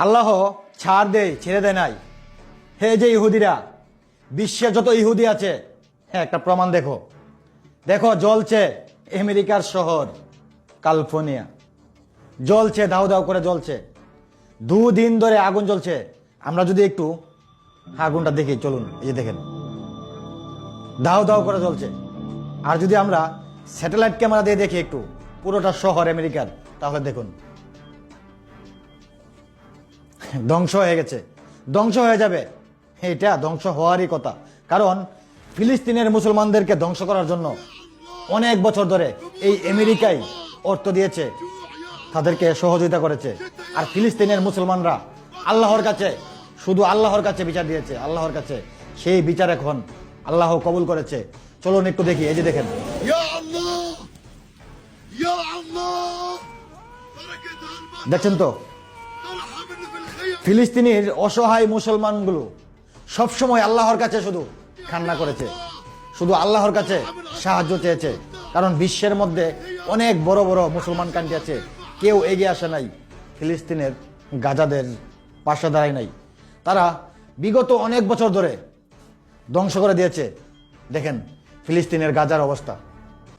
আল্লাহ ছাড় দেয়, ছেড়ে দেয় নাই। হে যে ইহুদিরা, বিশ্বের যত ইহুদি আছে, হ্যাঁ একটা প্রমাণ দেখো। দেখো জ্বলছে আমেরিকার শহর ক্যালিফোর্নিয়া, জ্বলছে, দাউ দাউ করে জ্বলছে, দুদিন ধরে আগুন জ্বলছে। আমরা যদি একটু আগুনটা দেখি, চলুন, এই যে দেখেন দাউ দাউ করে জ্বলছে। আর যদি আমরা স্যাটেলাইট ক্যামেরা দিয়ে দেখি একটু পুরোটা শহর আমেরিকার, তাহলে দেখুন ধ্বংস হয়ে গেছে, ধ্বংস হয়ে যাবে। এটা ধ্বংস হওয়ারই কথা, কারণ ফিলিস্তিনের মুসলমানদেরকে ধ্বংস করার জন্য অনেক বছর ধরে এই আমেরিকাই অর্থ দিয়েছে, তাদেরকে সহযোগিতা করেছে। আর ফিলিস্তিনের মুসলমানরা আল্লাহর কাছে, শুধু আল্লাহর কাছে বিচার দিয়েছে, আল্লাহর কাছে। সেই বিচার এখন আল্লাহ কবুল করেছে। চলুন একটু দেখি, এই যে দেখেন দেখছেন তো, ফিলিস্তিনের অসহায় মুসলমানগুলো সবসময় আল্লাহর কাছে শুধু কান্না করেছে, শুধু আল্লাহর কাছে সাহায্য চেয়েছে। কারণ বিশ্বের মধ্যে অনেক বড় বড় মুসলমান কান্ট্রি আছে, কেউ এগিয়ে আসে নাই ফিলিস্তিনের গাজাদের পাশে দাঁড়ায় নাই। তারা বিগত অনেক বছর ধরে ধ্বংস করে দিয়েছে। দেখেন ফিলিস্তিনের গাজার অবস্থা।